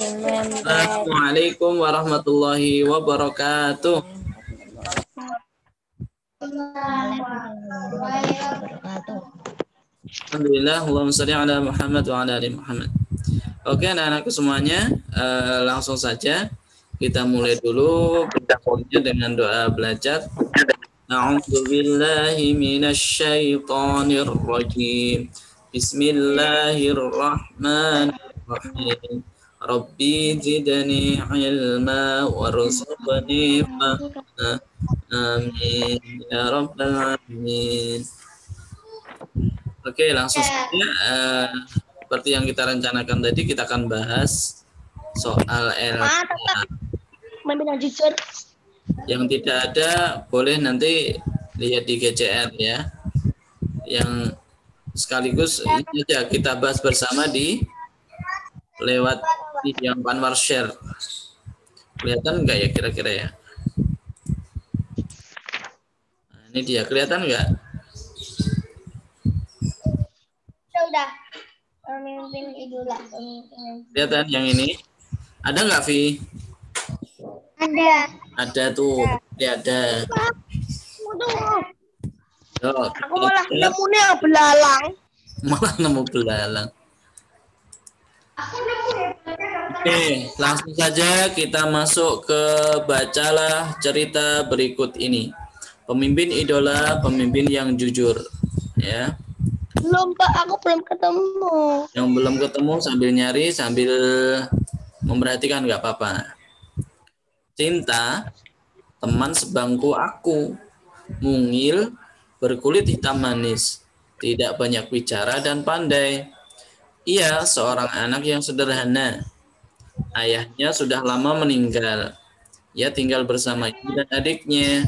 Assalamualaikum warahmatullahi wabarakatuh. Alhamdulillah, Allahumma shalli ala Muhammad wa ala ali Muhammad. Oke, anak-anakku semuanya, langsung saja kita mulai dulu dengan doa belajar. A'udzu billahi minasy syaithanir rajim. Bismillahirrahmanirrahim. Rabbi zidni ilma warzuqni fahma. Amin ya rabbal alamin. Oke, langsung saja. Seperti yang kita rencanakan tadi, kita akan bahas soal LK. Yang tidak ada boleh nanti lihat di GCR ya. Yang sekaligus ini aja kita bahas bersama di lewat yang Panwar share. Kelihatan enggak ya kira-kira ya? Nah, ini dia, kelihatan enggak? Sudah. Pemimpin idola. Kelihatan yang ini? Ada enggak, Vi? Ada. Ada tuh, ada. Aku malah nemunya belalang. Malah nemu belalang. Oke, langsung saja kita masuk ke bacalah cerita berikut ini. Pemimpin idola, pemimpin yang jujur. Ya. Belum, Pak, aku belum ketemu. Yang belum ketemu sambil nyari, sambil memperhatikan nggak apa-apa. Cinta, teman sebangku aku, mungil, berkulit hitam manis, tidak banyak bicara dan pandai. Ia seorang anak yang sederhana. Ayahnya sudah lama meninggal. Ia tinggal bersama ibu dan adiknya.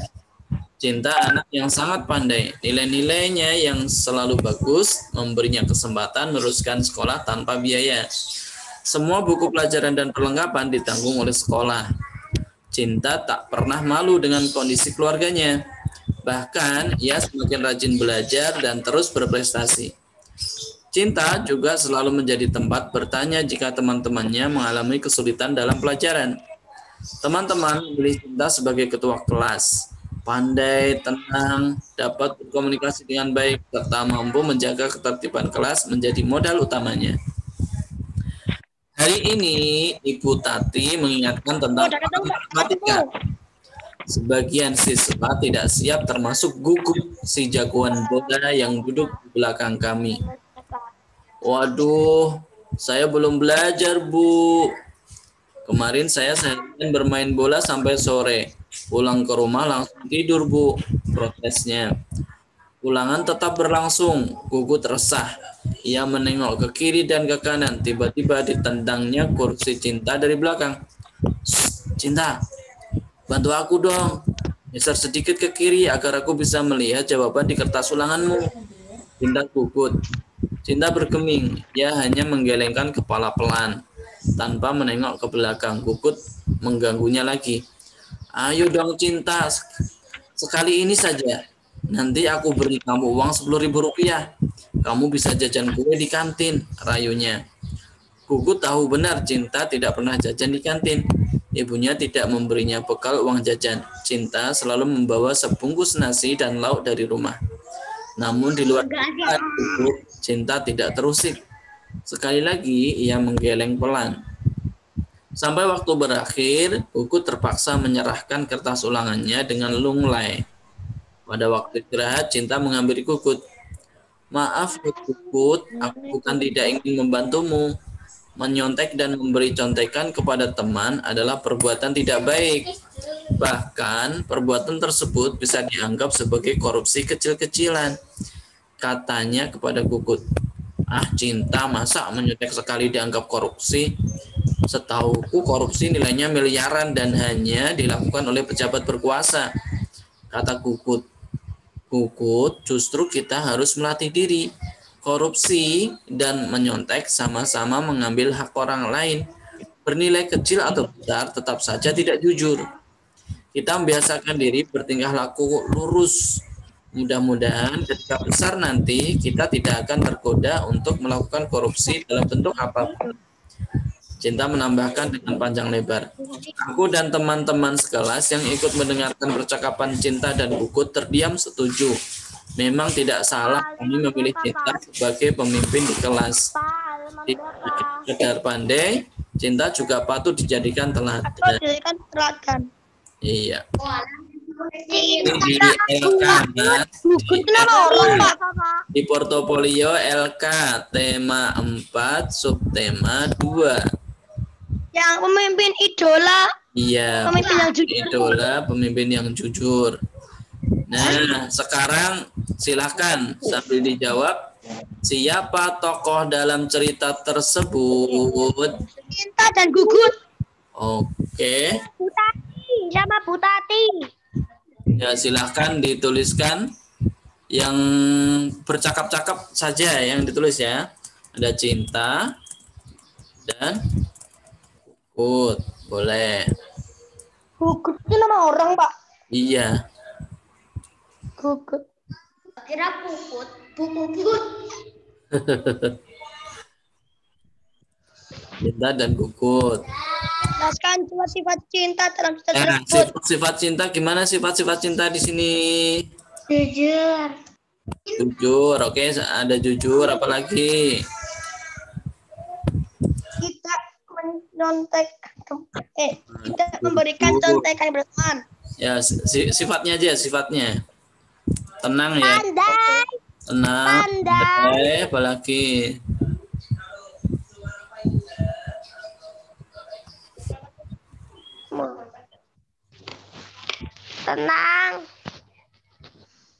Cinta anak yang sangat pandai. Nilai-nilainya yang selalu bagus, memberinya kesempatan meneruskan sekolah tanpa biaya. Semua buku pelajaran dan perlengkapan ditanggung oleh sekolah. Cinta tak pernah malu dengan kondisi keluarganya. Bahkan ia semakin rajin belajar dan terus berprestasi. Cinta juga selalu menjadi tempat bertanya jika teman-temannya mengalami kesulitan dalam pelajaran. Teman-teman memilih Cinta sebagai ketua kelas. Pandai, tenang, dapat berkomunikasi dengan baik, serta mampu menjaga ketertiban kelas menjadi modal utamanya. Hari ini Ibu Tati mengingatkan tentang matematika. Sebagian siswa tidak siap termasuk Gugut, si jagoan bola yang duduk di belakang kami. Waduh, saya belum belajar, Bu. Kemarin saya seharian bermain bola sampai sore. Pulang ke rumah langsung tidur, Bu. Protesnya. Ulangan tetap berlangsung. Gugut resah. Ia menengok ke kiri dan ke kanan. Tiba-tiba ditendangnya kursi Cinta dari belakang. Cinta, bantu aku dong. Geser sedikit ke kiri agar aku bisa melihat jawaban di kertas ulanganmu. Cinta gugut. Cinta bergeming. Ia hanya menggelengkan kepala pelan. Tanpa menengok ke belakang. Gugut mengganggunya lagi. Ayo dong Cinta. Sekali ini saja. Nanti aku beri kamu uang Rp10.000. Kamu bisa jajan kue di kantin. Rayunya. Gugut tahu benar Cinta tidak pernah jajan di kantin. Ibunya tidak memberinya bekal uang jajan. Cinta selalu membawa sebungkus nasi dan lauk dari rumah. Namun di luar Gugut, Cinta tidak terusik. Sekali lagi ia menggeleng pelan. Sampai waktu berakhir, Gugut terpaksa menyerahkan kertas ulangannya dengan lunglai. Pada waktu istirahat, Cinta menghampiri Gugut. Maaf Gugut, aku bukan tidak ingin membantumu. Menyontek dan memberi contekan kepada teman adalah perbuatan tidak baik. Bahkan perbuatan tersebut bisa dianggap sebagai korupsi kecil-kecilan. Katanya kepada Gugut. Ah Cinta, masa menyontek sekali dianggap korupsi? Setauku korupsi nilainya miliaran dan hanya dilakukan oleh pejabat berkuasa. Kata Gugut. Gugut, justru kita harus melatih diri. Korupsi dan menyontek sama-sama mengambil hak orang lain. Bernilai kecil atau besar tetap saja tidak jujur. Kita membiasakan diri bertingkah laku lurus. Mudah-mudahan ketika besar nanti kita tidak akan tergoda untuk melakukan korupsi dalam bentuk apapun. Cinta menambahkan dengan panjang lebar. Aku dan teman-teman sekelas yang ikut mendengarkan percakapan Cinta dan Gugut terdiam setuju. Memang tidak salah kami memilih Cinta sebagai pemimpin di kelas. Tidak sekedar pandai, Cinta juga patut dijadikan Atau teladan. jadikan teladan. Iya. Di Cinta LK, Gugut itu nama orang, Pak. di portofolio LK, tema 4, subtema 2. Yang pemimpin idola, Iya, pemimpin yang jujur. idola pemimpin yang jujur. Nah, sekarang silahkan sambil dijawab, siapa tokoh dalam cerita tersebut? Cinta dan Gugut. Oke, Butati sama Butati. ya silahkan dituliskan yang bercakap-cakap saja yang ditulis ya. Ada Cinta dan Gugut, boleh. Gugut itu nama orang, Pak. Iya. Gugut. Kira Puput, Puput. Cinta dan Gugut. Jelaskan sifat-sifat cinta dalam cerita Nah, tersebut. sifat-sifat cinta gimana sifat-sifat cinta di sini? Jujur. Jujur, oke, ada jujur, apalagi? Kita menyontek, kita memberikan contekan yang berteman. Ya, sifatnya aja, sifatnya. Tenang ya. Pandai. Tenang. Pandai. Apalagi? Tenang.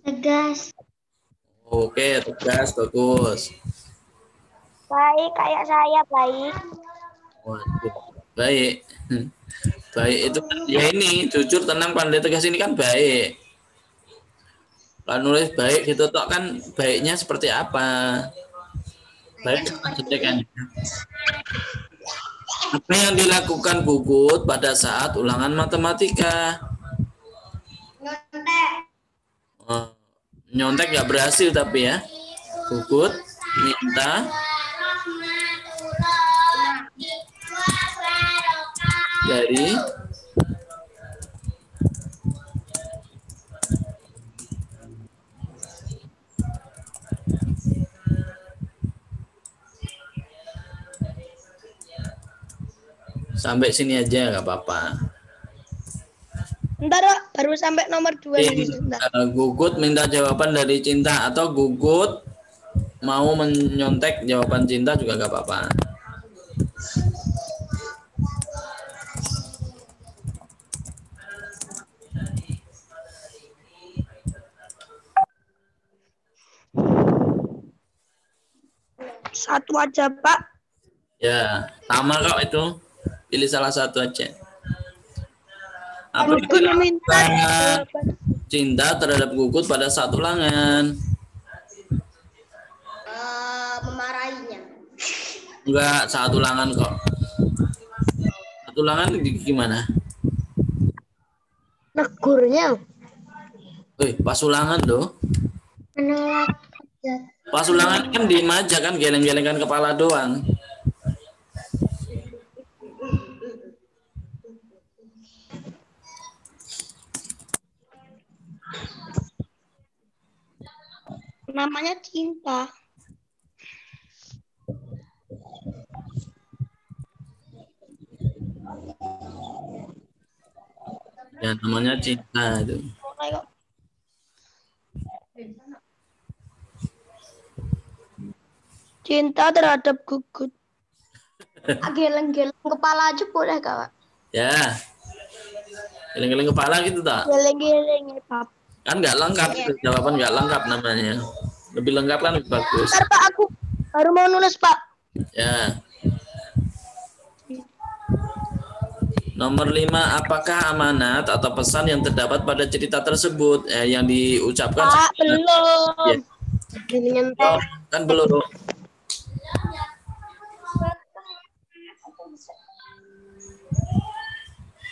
Tegas. Oke, tegas, bagus. Baik, kayak saya baik. Waduh, baik. Baik itu kan, ya ini jujur, tenang, pandai, tegas ini kan baik. Kalau nulis baik gitu tok kan baiknya seperti apa? Baik maksudnya kan. Apa yang dilakukan Gugut pada saat ulangan matematika? Nyontek nggak berhasil tapi ya. Gugut minta dari sampai sini aja nggak apa-apa. Ntar baru sampai nomor 2 ini. Gugut minta jawaban dari Cinta atau Gugut mau menyontek jawaban Cinta juga nggak apa-apa. Satu aja, Pak. Ya, sama kok itu. Pilih salah satu aja. Apa Gugut meminta jawaban. Cinta terhadap Gugut pada saat ulangan? Memarahinya. Enggak, saat ulangan kok. Saat ulangan gimana? Negurnya. Pas ulangan loh. Menolak. Pas ulangan kan diem aja kan, geleng-gelengkan kepala doang. Namanya Cinta. Ya namanya Cinta itu. Cinta terhadap Gugut. Geleng-geleng kepala aja boleh, Kak? Ya. Geleng-geleng kepala gitu tak? Geleng-geleng, Pak. Kan nggak lengkap, jawaban nggak lengkap namanya. Lebih lengkap kan lebih bagus. Bentar, Pak, aku baru mau nulis, Pak. Ya. Nomor 5, apakah amanat atau pesan yang terdapat pada cerita tersebut yang diucapkan? Pak, belum. Ya. Nyentek. Kan belum.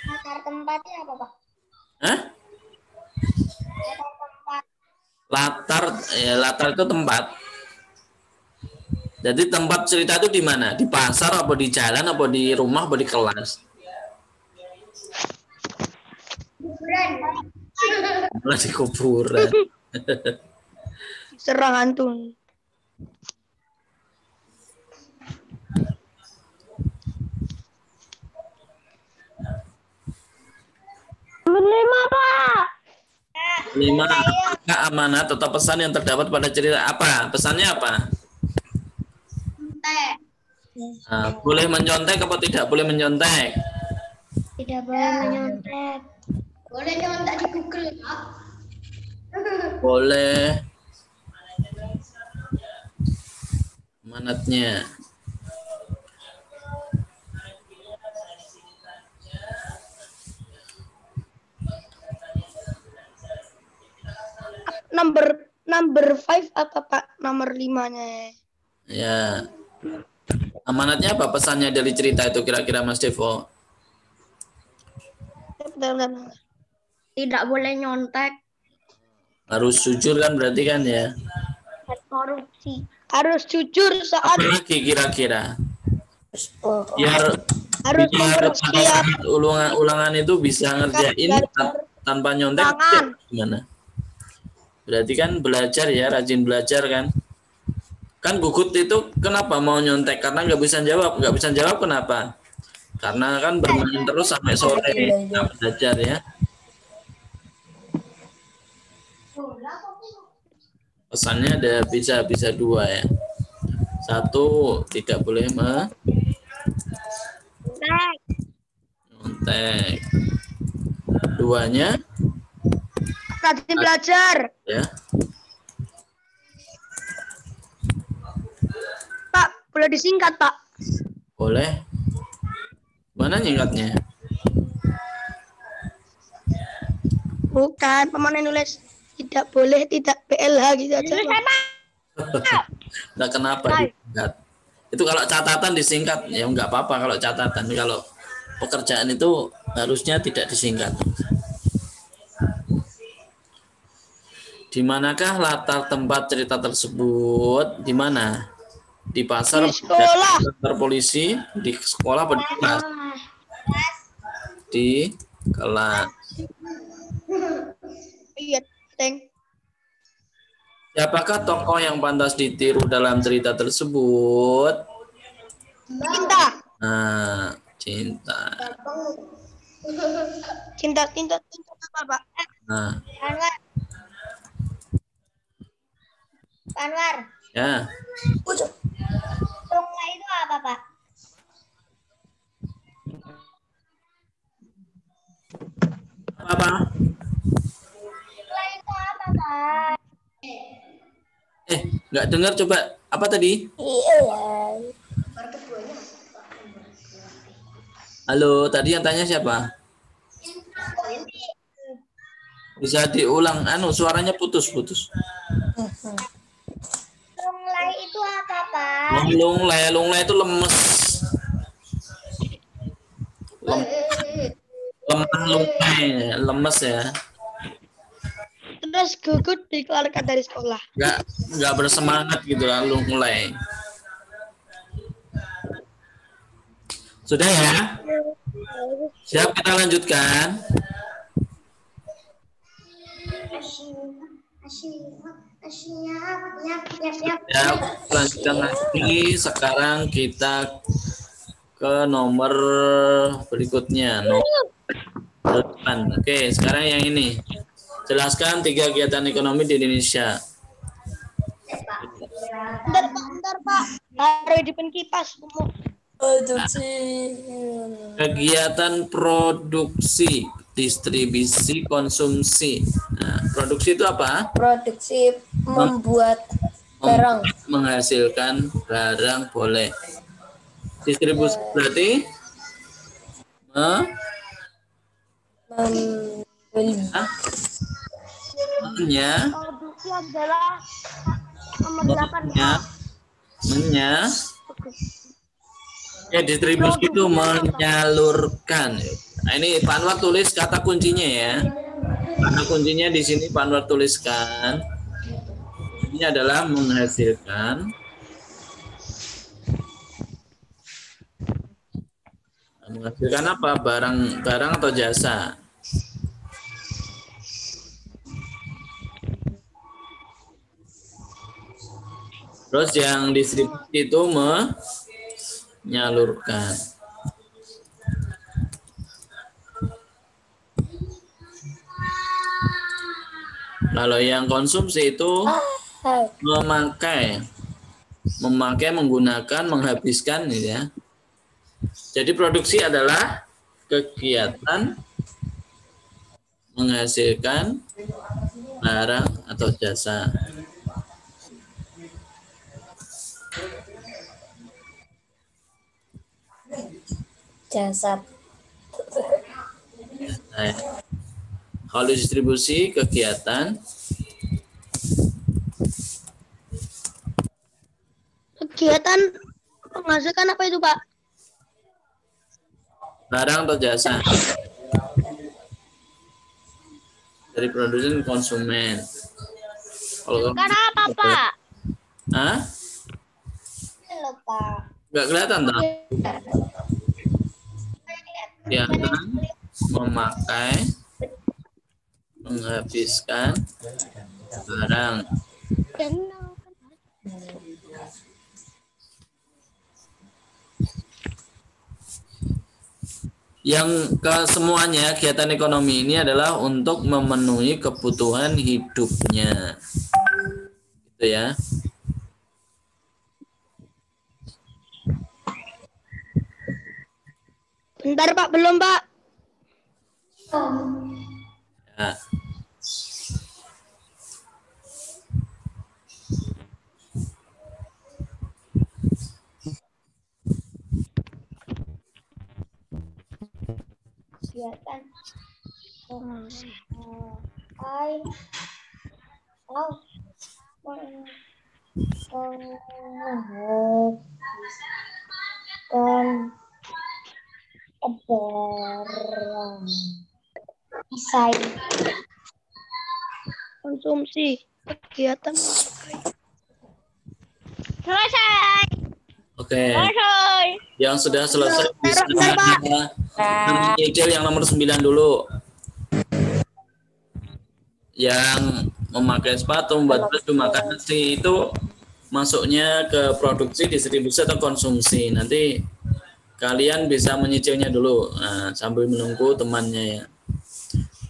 Latar tempatnya apa, Pak? Hah? Latar tempat. Latar itu tempat. Jadi tempat cerita itu di mana? Di pasar, apa di jalan, apa di rumah, apa di kelas? Kuburan. Malah di kuburan. Serang hantu. Berlima, Pak. 5. Apakah amanat atau pesan yang terdapat pada cerita apa? Pesannya apa? Nah, boleh menyontek apa tidak boleh menyontek? Tidak boleh menyontek. Boleh nyontek di Google, Pak. Boleh. Amanatnya. Number 5 apa Pak? Nomor 5-nya. Ya. Amanatnya apa pesannya dari cerita itu kira-kira Mas Devo? Bentar. Tidak boleh nyontek. Harus jujur kan berarti kan ya? Korupsi. Harus jujur saat Apa lagi kira-kira? Biar harus pada saat ulangan itu bisa ngerjain tanpa nyontek gimana? Berarti kan belajar ya, rajin belajar kan? Kan Gugut itu kenapa mau nyontek? Karena nggak bisa jawab. Nggak bisa jawab kenapa? Karena kan bermain terus sampai sore nggak belajar ya. Pesannya ada bisa 2 ya. 1, tidak boleh nyontek. 2-nya rajin belajar. ya. Pak, boleh disingkat, Pak? Boleh. Mana nyingkatnya? Bukan, pemanen nulis tidak boleh, tidak PLH gitu aja. Nah, kenapa disingkat? Itu kalau catatan disingkat ya nggak apa-apa kalau catatan. Kalau pekerjaan itu harusnya tidak disingkat. Di manakah latar tempat cerita tersebut? Di mana? Di pasar, Di sekolah, di kantor polisi, di sekolah, atau di kelas? Di kelas. iya, Teng. Siapakah tokoh yang pantas ditiru dalam cerita tersebut? Cinta. Nah, cinta. Cinta apa, Pak? Nah, Anwar. Anwar. ya. Lunga itu apa, Pak? Apa? Lunga itu apa, Pak? Nggak dengar coba. Apa tadi? Halo, tadi yang tanya siapa? Bisa diulang, suaranya putus-putus. Lunglai itu apa, Pak? Lunglai itu lemes. Lemah lunglai, lemes ya. Terus Gugut dikeluarkan dari sekolah. Nggak bersemangat gitu lah lunglai. Sudah ya? Siap kita lanjutkan? Ya, lanjutkan lagi. Sekarang kita ke nomor berikutnya. Nomor 8. Oke, sekarang yang ini. Jelaskan 3 kegiatan ekonomi di Indonesia. Bentar, Pak. Harus hidupin kipas. Kegiatan produksi, distribusi, konsumsi. Nah, produksi itu apa? Produksi membuat barang. Menghasilkan barang boleh. Distribusi berarti Membeli. Produksi adalah nomor 8, Pak. Distribusi itu menyalurkan. Nah, ini Pak Anwar tulis kata kuncinya ya. Kata kuncinya di sini Pak Anwar tuliskan. Ini adalah menghasilkan Menghasilkan apa? Barang atau jasa? Terus yang distribusi itu menyalurkan. Kalau yang konsumsi itu memakai, menggunakan, menghabiskan, gitu ya. Jadi produksi adalah kegiatan menghasilkan barang atau jasa. Jasad. Nah, kalau distribusi kegiatan menghasilkan apa itu, Pak? barang atau jasa dari produsen konsumen. Kalau Karena apa, Pak? Hah? Halo, Pak. Nggak kelihatan tak? Kegiatan memakai, menghabiskan barang. Yang kesemuanya kegiatan ekonomi ini adalah untuk memenuhi kebutuhan hidupnya, gitu ya. Bentar, Pak, belum, Pak. Ya. Kegiatan konsumsi kegiatan selesai. Oke. Yang sudah selesai bisa menyicil yang nomor 9 dulu. Yang memakai sepatu, membuat baju, makan nasi itu masuknya ke produksi, distribusi atau konsumsi. Nanti kalian bisa menyicilnya dulu. Nah, sambil menunggu temannya ya.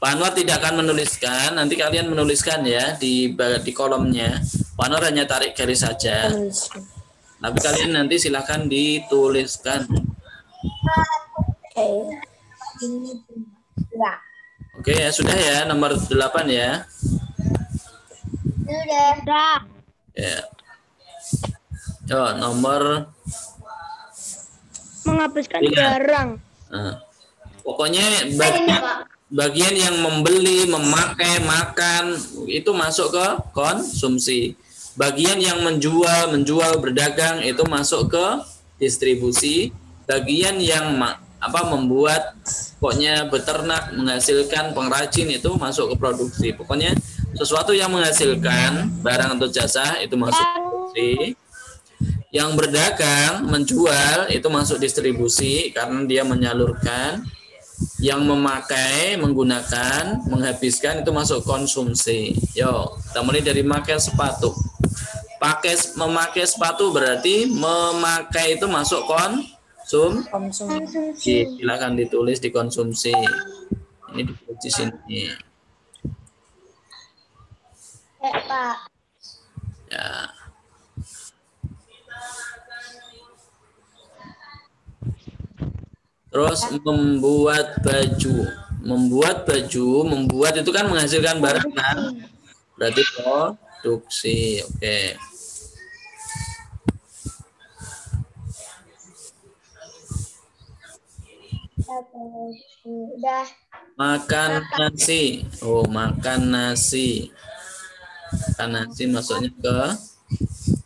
Pak Anwar tidak akan menuliskan, nanti kalian menuliskan ya di kolomnya. Pak Anwar hanya tarik garis saja. Tapi kalian nanti silahkan dituliskan. Oke ya, sudah ya, nomor 8 ya. Sudah. Ya. Oh, nomor menghabiskan barang. Nah, pokoknya bagian yang membeli, memakai, makan itu masuk ke konsumsi. Bagian yang menjual, berdagang itu masuk ke distribusi. Bagian yang membuat, pokoknya beternak, menghasilkan, pengrajin itu masuk ke produksi. Pokoknya sesuatu yang menghasilkan barang atau jasa itu masuk ke produksi. Yang berdagang, menjual itu masuk distribusi karena dia menyalurkan. Yang memakai, menggunakan, menghabiskan itu masuk konsumsi. Yo, kita mulai dari memakai sepatu. Memakai sepatu berarti memakai itu masuk konsumsi. Silakan ditulis di konsumsi. Ini ditulis di sini. Pak. Ya. Terus membuat baju. Membuat itu kan menghasilkan barang kan? Berarti produksi. Oke. Udah. Makan nasi. Oh, makan nasi. Makan nasi masuknya ke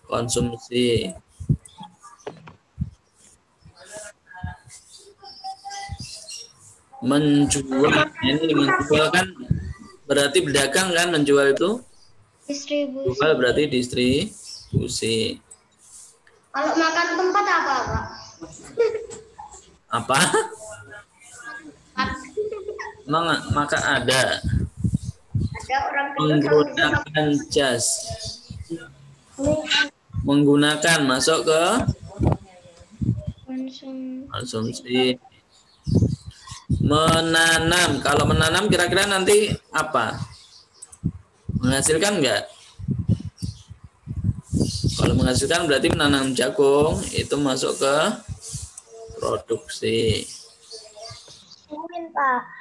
konsumsi. Menjual, ini menjual kan berarti berdagang kan, menjual itu distribusi. Jual berarti distribusi. Kalau makan tempat apa, Pak? Apa? Maka ada Ada orang menggunakan jas. Menggunakan masuk ke konsumsi. Menanam. Kalau menanam kira-kira nanti apa? Menghasilkan enggak? Kalau menghasilkan berarti menanam jagung itu masuk ke produksi. Pak.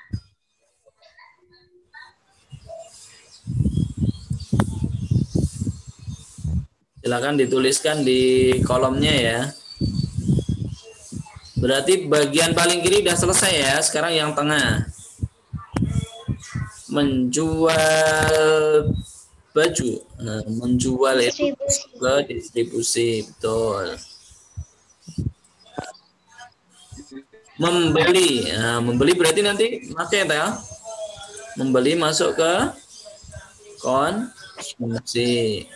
Silakan dituliskan di kolomnya ya. Berarti bagian paling kiri udah selesai ya. Sekarang yang tengah. Menjual baju. Nah, menjual itu ke distribusi. Betul. Membeli. Nah, membeli berarti nanti pakai ya. Membeli masuk ke konsumsi.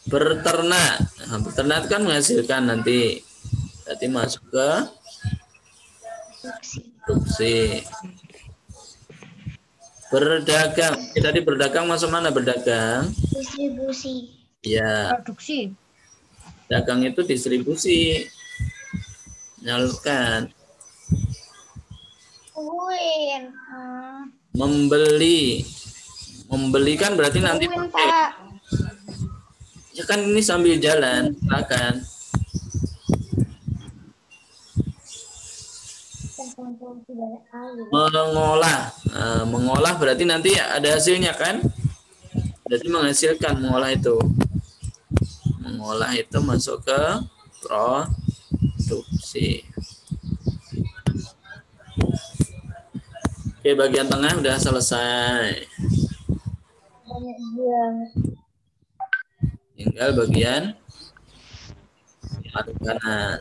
Berternak. Nah, berternak kan menghasilkan nanti. Berarti masuk ke produksi. Berdagang. Tadi berdagang masuk mana berdagang? Distribusi. Ya. Produksi. Dagang itu distribusi. Nyalurkan. Membeli. Membeli kan berarti nanti pakai. Pak. Ya kan ini sambil jalan, silakan. Mengolah. Nah, mengolah berarti nanti ada hasilnya kan? Berarti menghasilkan mengolah itu. Mengolah itu masuk ke produksi. Oke, bagian tengah udah selesai. Tinggal bagian kanan.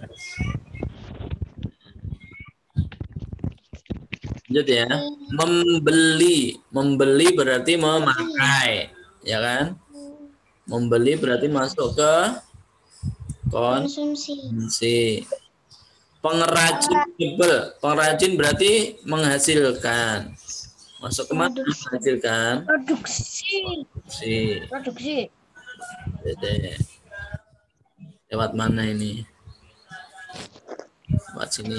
Lanjut ya. Membeli. Membeli berarti memakai. Ya kan? Membeli berarti masuk ke konsumsi. Pengrajin mebel. Pengrajin berarti menghasilkan. Masuk ke mana? Menghasilkan. Produksi. Produksi. Dede. Lewat mana ini? Lewat sini.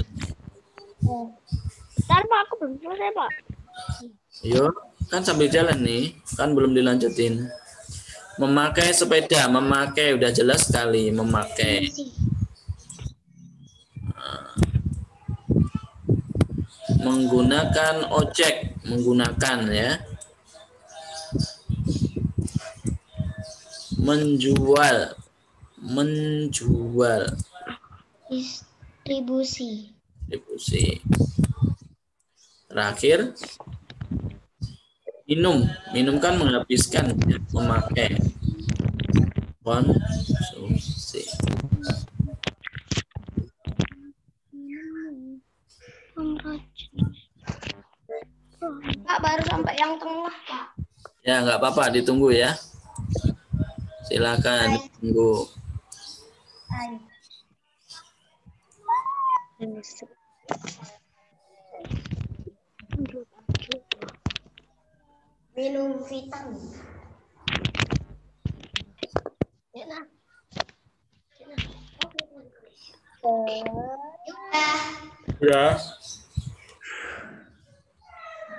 Ntar Pak, aku belum selesai Pak. Ayo, kan sambil jalan nih, kan belum dilanjutin. Memakai sepeda, memakai udah jelas sekali, memakai. Menggunakan ojek, menggunakan ya. Menjual, menjual. Distribusi. Distribusi. Terakhir, minum. Minum kan menghabiskan, memakai. Konsumsi. Pak, baru sampai yang tengah, Pak. Ya, nggak apa-apa, ditunggu ya. Silakan ditunggu. Minum vitamin. Ya.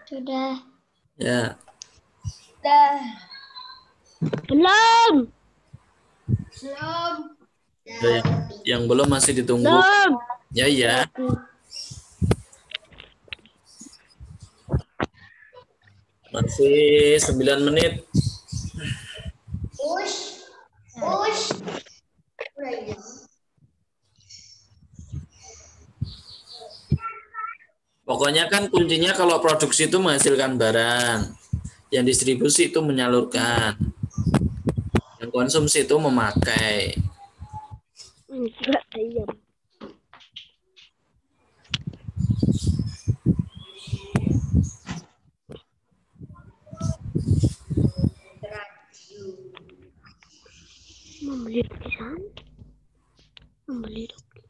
Sudah. Ya. Sudah. Belum. Belum. Yang belum masih ditunggu. Belum. Ya, ya. Masih 9 menit. Push. Push. Pokoknya kan kuncinya kalau produksi itu menghasilkan barang. Yang distribusi itu menyalurkan. Yang konsumsi itu memakai. Enggak, ayam. Membeli lukisan. Membeli lukisan.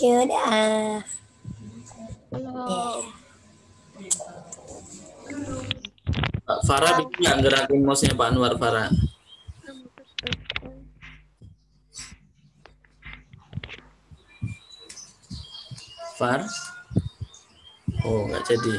Sudah. Belum. Farah bisa nggak gerakin mouse-nya Pak Anwar, Farah? Far? Oh, nggak jadi.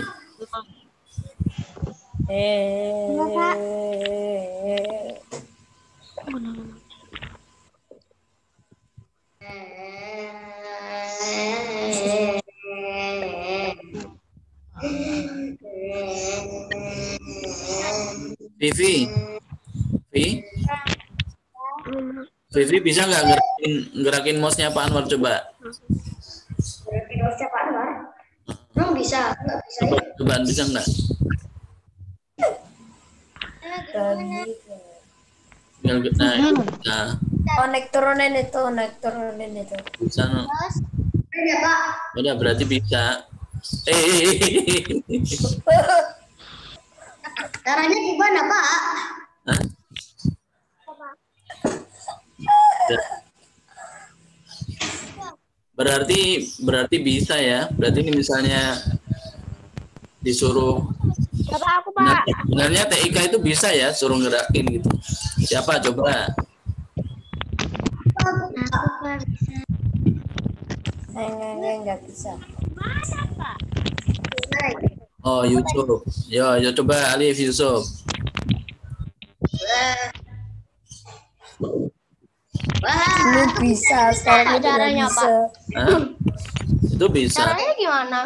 Vivi, Vivi bisa nggak gerakin mouse-nya Pak Anwar coba? Gerakin mouse-nya Pak Anwar? Emang bisa? Nggak bisa ya? Coba bisa nggak? Nah, Naik turunin itu. bisa. No. Ya, Pak. Udah berarti bisa. Caranya gimana, Pak? Hah? Berarti bisa ya. Berarti ini misalnya disuruh. Bapak aku, Pak. Sebenarnya TIK itu bisa ya suruh gerakin gitu. Siapa coba? Aku, Pak, bisa. Enggak bisa. Mana, Pak? Oh, Yusuf. Yo coba Alif Yusuf. Lu bisa, sekarang udah Caranya, bisa. Hah? Itu bisa. Caranya gimana?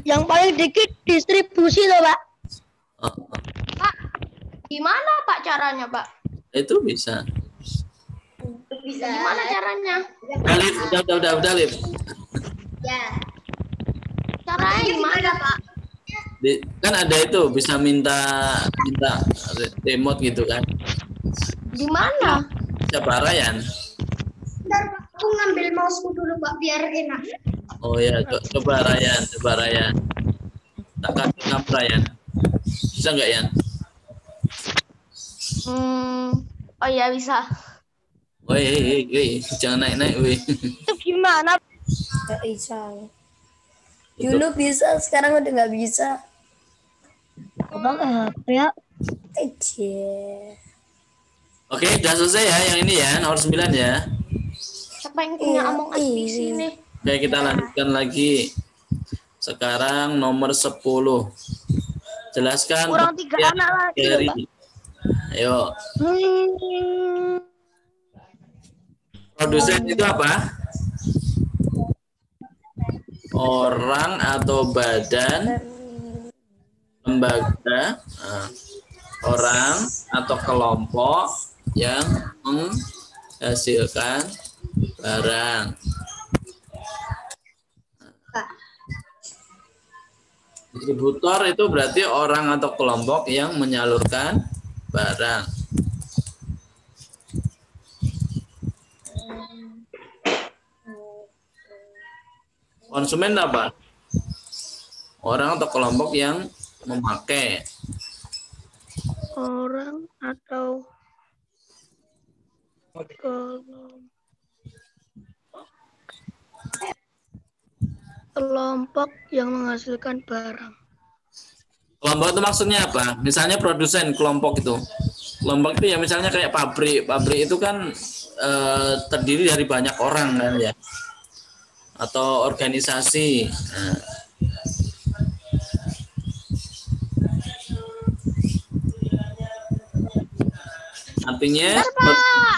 Yang paling dikit distribusi loh, Pak. Oh, Pak, gimana Pak caranya, Pak? itu bisa. Bisa. Gimana caranya? Alif, udah Alif. Ya. Caranya gimana, Pak? Kan ada itu bisa minta remote gitu kan. Di mana? Siapa Ryan? Bentar, Pak. Aku ngambil mouse-ku dulu, Pak, biar enak. Oh ya, coba Ryan. Tak kasih nama Ryan. Bisa nggak Yan? Oh iya bisa. Woi, jangan naik, woi. Itu gimana? Nggak bisa. Dulu bisa, sekarang udah nggak bisa. Abang HP ya. Oke, udah selesai ya yang ini ya, nomor 9 ya. Siapa yang punya Among Us di sini? Oke, kita lanjutkan lagi. Sekarang nomor 10. Jelaskan Kurang 3 pengertian anak lagi loh, dari. Pak. Ayo, produsen itu apa? Orang atau badan, lembaga, orang atau kelompok yang menghasilkan barang. Distributor itu berarti orang atau kelompok yang menyalurkan barang. Konsumen apa? Orang atau kelompok yang memakai. Orang atau kelompok yang menghasilkan barang. Kelompok itu maksudnya apa? Misalnya produsen kelompok itu. Kelompok itu ya misalnya kayak pabrik. Pabrik itu kan terdiri dari banyak orang kan ya. Atau organisasi. Nah. Artinya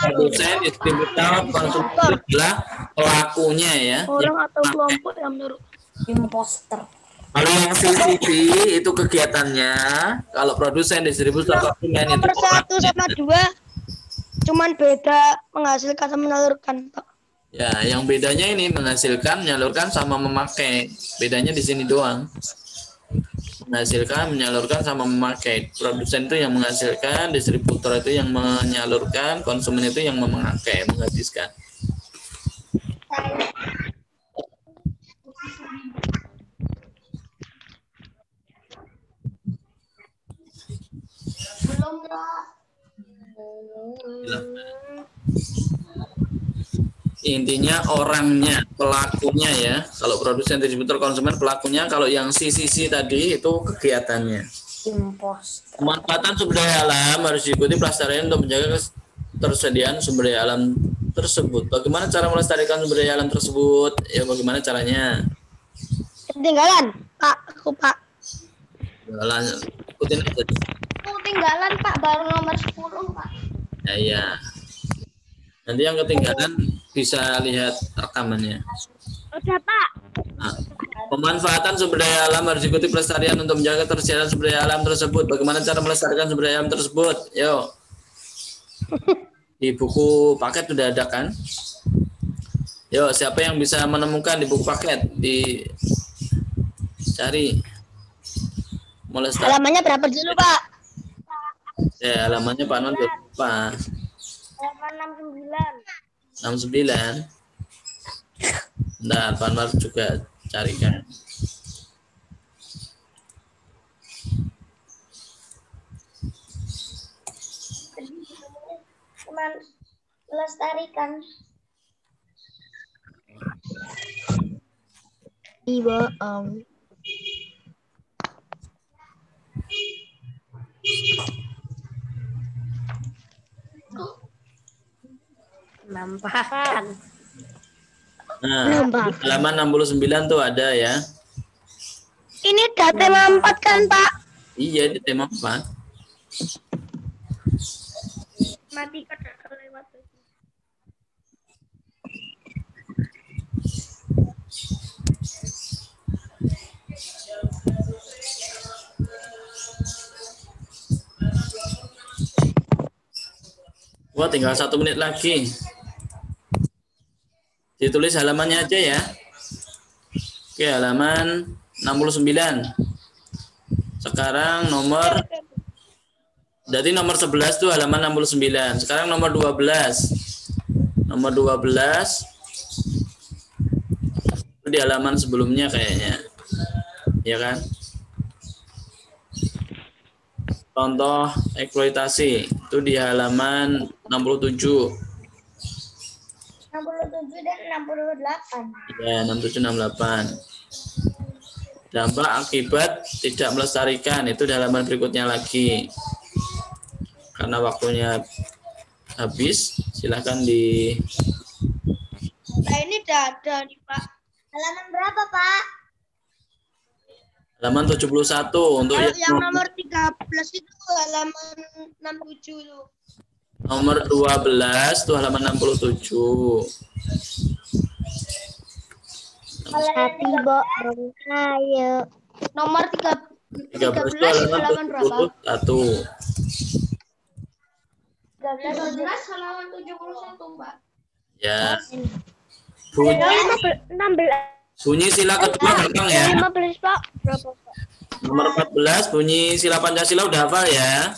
produsen, distributor, konsumen adalah pelakunya ya. Orang atau kelompok yang menurut Imposter. Kalau yang CCTV itu kegiatannya, kalau produsen, distributor, konsumen itu nomor 1 sama 2 cuman beda menghasilkan sama menyalurkan, Pak. ya, yang bedanya ini menghasilkan, menyalurkan sama memakai. Bedanya di sini doang. Menghasilkan, menyalurkan sama memakai. Produsen itu yang menghasilkan, distributor itu yang menyalurkan, konsumen itu yang memakai, menghabiskan. Belum lah. Intinya orangnya, pelakunya ya. Kalau produsen, distributor, konsumen, pelakunya. Kalau yang C tadi itu kegiatannya. Imposter. Pemanfaatan sumber daya alam harus diikuti pelestarian untuk menjaga ketersediaan sumber daya alam tersebut. Bagaimana cara melestarikan sumber daya alam tersebut? Ya bagaimana caranya? Ketinggalan, Pak. Aku, Pak. Jalan, ikutin aja. Ketinggalan, Pak. Baru nomor 10, Pak. Ya, iya. Nanti yang ketinggalan bisa lihat rekamannya. Udah, Pak. Nah, pemanfaatan sumber daya alam harus diikuti pelestarian untuk menjaga ketersediaan sumber daya alam tersebut. Bagaimana cara melestarikan sumber daya alam tersebut? Yuk. Di buku paket sudah ada kan? Yuk, siapa yang bisa menemukan di buku paket? Dicari. Halamannya berapa dulu, Pak? Ya, halamannya Pak Non lupa. Halaman 69. 69. Nah, Pak Anwar juga carikan. Cuman melestarikan. Ibu, Nampakan. Nah, halaman 69 tuh ada ya. ini udah tema 4 kan, Pak? Iya, di tema 4. Mati kelewat. Wah, tinggal 1 menit lagi. Ditulis halamannya aja ya. Oke, halaman 69. Sekarang nomor, jadi nomor 11 tuh halaman 69. Sekarang nomor 12. Nomor 12 itu di halaman sebelumnya kayaknya. Ya kan? Contoh eksploitasi itu di halaman 67. 67 dan 68. Ya, 67 68. Dampak akibat tidak melestarikan itu di halaman berikutnya lagi. Karena waktunya habis, silahkan di. Nah, ini udah ada nih, Pak. Halaman berapa, Pak? Halaman 71 untuk Yang nomor 13 itu halaman 67 tuh. nomor 12 tuh halaman 67. Hati, Bo. Ayo. Nomor 13 itu halaman 71. 13 halaman 71, Pak. Ya. Bunyi, 16. bunyi sila kedua gampang ya. 15, Pak. Berapa, Pak? Nomor 14 bunyi sila Pancasila udah hafal ya.